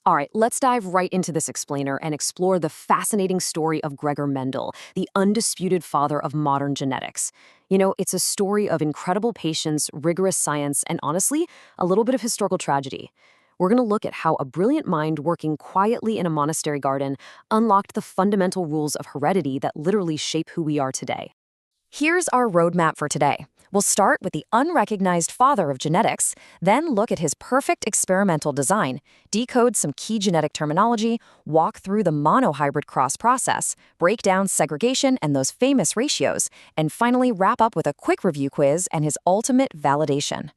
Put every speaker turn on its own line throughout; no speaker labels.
All right, let's dive right into this explainer and explore the fascinating story of Gregor Mendel, the undisputed father of modern genetics. It's a story of incredible patience, rigorous science, and honestly, a little bit of historical tragedy. We're going to look at how a brilliant mind working quietly in a monastery garden unlocked the fundamental rules of heredity that literally shape who we are today. Here's our roadmap for today. We'll start with the unrecognized father of genetics, then look at his perfect experimental design, decode some key genetic terminology, walk through the monohybrid cross process, break down segregation and those famous ratios, and finally wrap up with a quick review quiz and his ultimate validation.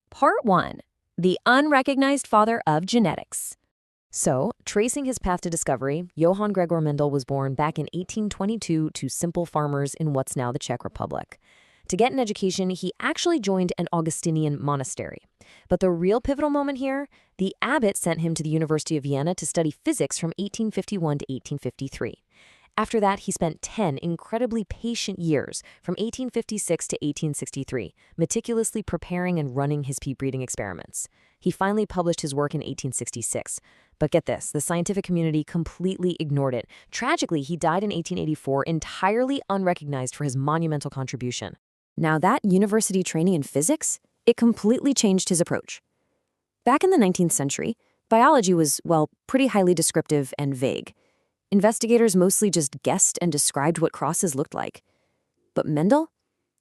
Part 1. The unrecognized father of genetics. So, tracing his path to discovery, Johann Gregor Mendel was born back in 1822 to simple farmers in what's now the Czech Republic. To get an education, he actually joined an Augustinian monastery. But the real pivotal moment here, the abbot sent him to the University of Vienna to study physics from 1851 to 1853. After that, he spent 10 incredibly patient years, from 1856 to 1863, meticulously preparing and running his pea breeding experiments. He finally published his work in 1866. But get this, the scientific community completely ignored it. Tragically, he died in 1884, entirely unrecognized for his monumental contribution. Now that university training in physics, it completely changed his approach. Back in the 19th century, biology was, pretty highly descriptive and vague. Investigators mostly just guessed and described what crosses looked like. But Mendel?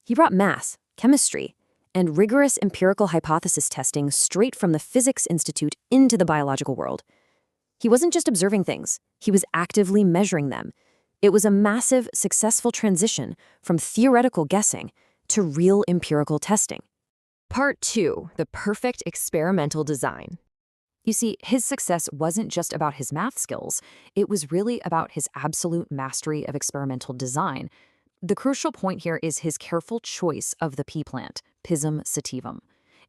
He brought math, chemistry, and rigorous empirical hypothesis testing straight from the Physics Institute into the biological world. He wasn't just observing things, he was actively measuring them. It was a massive, successful transition from theoretical guessing to real empirical testing. Part 2. The perfect experimental design. You see, his success wasn't just about his math skills, it was really about his absolute mastery of experimental design. The crucial point here is his careful choice of the pea plant, Pisum sativum.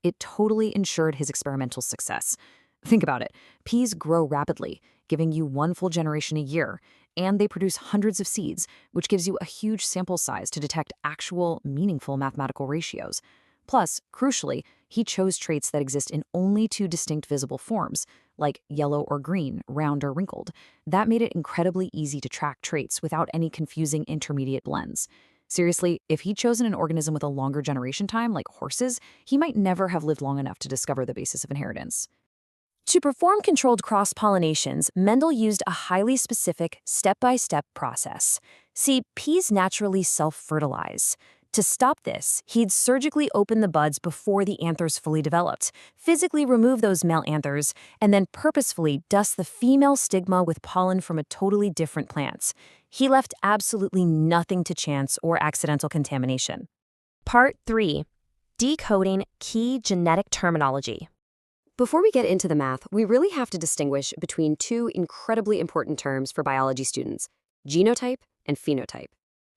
It totally ensured his experimental success. Think about it. Peas grow rapidly, giving you one full generation a year, and they produce hundreds of seeds, which gives you a huge sample size to detect actual, meaningful mathematical ratios. Plus, crucially, he chose traits that exist in only two distinct visible forms, like yellow or green, round or wrinkled. That made it incredibly easy to track traits without any confusing intermediate blends. Seriously, if he'd chosen an organism with a longer generation time, like horses, he might never have lived long enough to discover the basis of inheritance. To perform controlled cross-pollinations, Mendel used a highly specific, step-by-step process. See, peas naturally self-fertilize. To stop this, he'd surgically open the buds before the anthers fully developed, physically remove those male anthers, and then purposefully dust the female stigma with pollen from a totally different plant. He left absolutely nothing to chance or accidental contamination. Part 3. Decoding key genetic terminology. Before we get into the math, we really have to distinguish between two incredibly important terms for biology students, genotype and phenotype.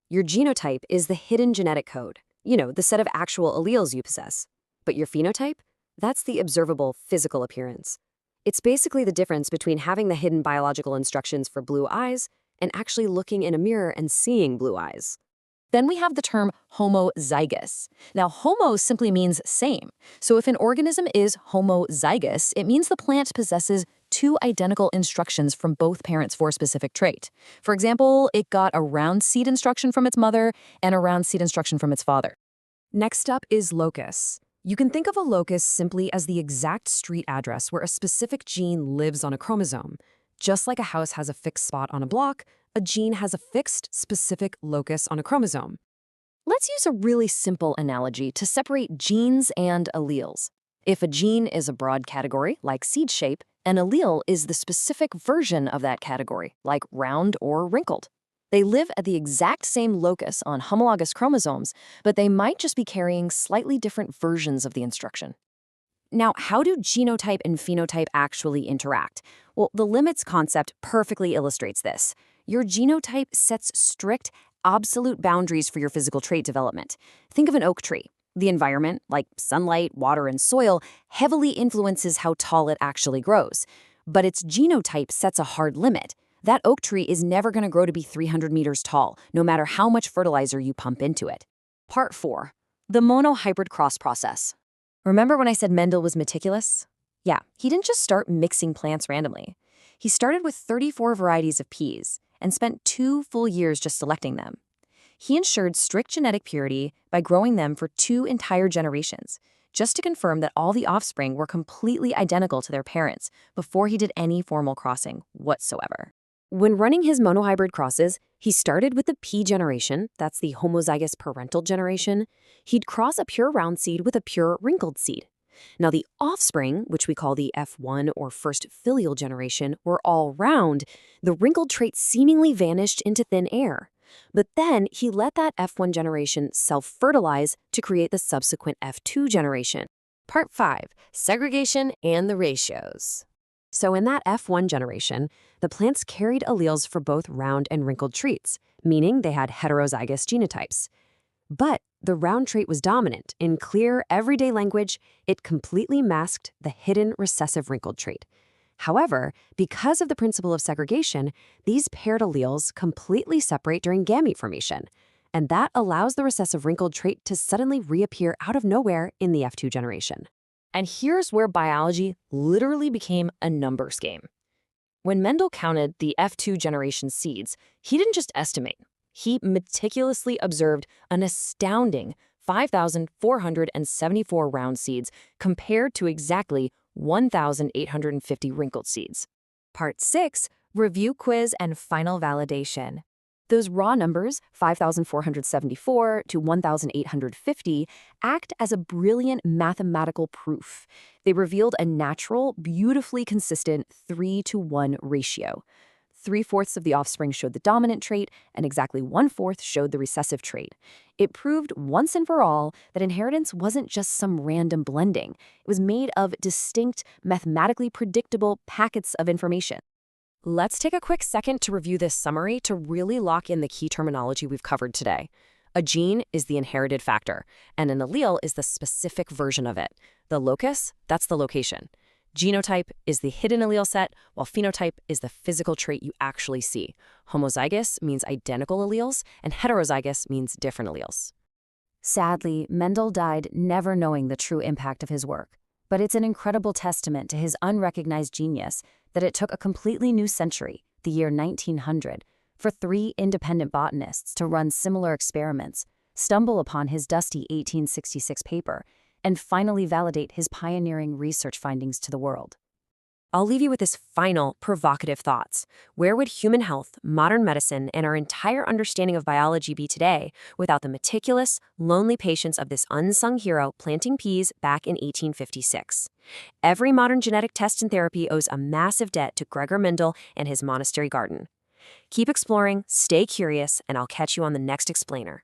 Your genotype is the hidden genetic code, the set of actual alleles you possess. But your phenotype? That's the observable physical appearance. It's basically the difference between having the hidden biological instructions for blue eyes and actually looking in a mirror and seeing blue eyes. Then we have the term homozygous. Now, homo simply means same. So if an organism is homozygous, it means the plant possesses two identical instructions from both parents for a specific trait. For example, it got a round seed instruction from its mother and a round seed instruction from its father. Next up is locus. You can think of a locus simply as the exact street address where a specific gene lives on a chromosome. Just like a house has a fixed spot on a block, a gene has a fixed, specific locus on a chromosome. Let's use a really simple analogy to separate genes and alleles. If a gene is a broad category, like seed shape, an allele is the specific version of that category, like round or wrinkled. They live at the exact same locus on homologous chromosomes, but they might just be carrying slightly different versions of the instruction. Now, how do genotype and phenotype actually interact? Well, the limits concept perfectly illustrates this. Your genotype sets strict, absolute boundaries for your physical trait development. Think of an oak tree. The environment, like sunlight, water, and soil, heavily influences how tall it actually grows. But its genotype sets a hard limit. That oak tree is never going to grow to be 300 meters tall, no matter how much fertilizer you pump into it. Part 4. The monohybrid cross process. Remember when I said Mendel was meticulous? Yeah, he didn't just start mixing plants randomly. He started with 34 varieties of peas and spent 2 full years just selecting them. He ensured strict genetic purity by growing them for 2 entire generations, just to confirm that all the offspring were completely identical to their parents before he did any formal crossing whatsoever. When running his monohybrid crosses, he started with the P generation, that's the homozygous parental generation. He'd cross a pure round seed with a pure wrinkled seed. Now, the offspring, which we call the F1 or first filial generation, were all round. The wrinkled trait seemingly vanished into thin air. But then he let that F1 generation self-fertilize to create the subsequent F2 generation. Part 5. Segregation and the ratios. So in that F1 generation, the plants carried alleles for both round and wrinkled traits, meaning they had heterozygous genotypes. But the round trait was dominant. In clear, everyday language, it completely masked the hidden recessive wrinkled trait. However, because of the principle of segregation, these paired alleles completely separate during gamete formation, and that allows the recessive wrinkled trait to suddenly reappear out of nowhere in the F2 generation. And here's where biology literally became a numbers game. When Mendel counted the F2 generation seeds, he didn't just estimate. He meticulously observed an astounding 5,474 round seeds compared to exactly 1,850 wrinkled seeds. Part 6. Review quiz and final validation. Those raw numbers, 5,474 to 1,850, act as a brilliant mathematical proof. They revealed a natural, beautifully consistent 3-to-1 ratio. 3/4 of the offspring showed the dominant trait, and exactly 1/4 showed the recessive trait. It proved once and for all that inheritance wasn't just some random blending. It was made of distinct, mathematically predictable packets of information. Let's take a quick second to review this summary to really lock in the key terminology we've covered today. A gene is the inherited factor, and an allele is the specific version of it. The locus, that's the location. Genotype is the hidden allele set, while phenotype is the physical trait you actually see. Homozygous means identical alleles, and heterozygous means different alleles. Sadly, Mendel died never knowing the true impact of his work. But it's an incredible testament to his unrecognized genius that it took a completely new century, the year 1900, for 3 independent botanists to run similar experiments, stumble upon his dusty 1866 paper, and finally validate his pioneering research findings to the world. I'll leave you with this final, provocative thoughts. Where would human health, modern medicine, and our entire understanding of biology be today without the meticulous, lonely patience of this unsung hero planting peas back in 1856? Every modern genetic test and therapy owes a massive debt to Gregor Mendel and his monastery garden. Keep exploring, stay curious, and I'll catch you on the next explainer.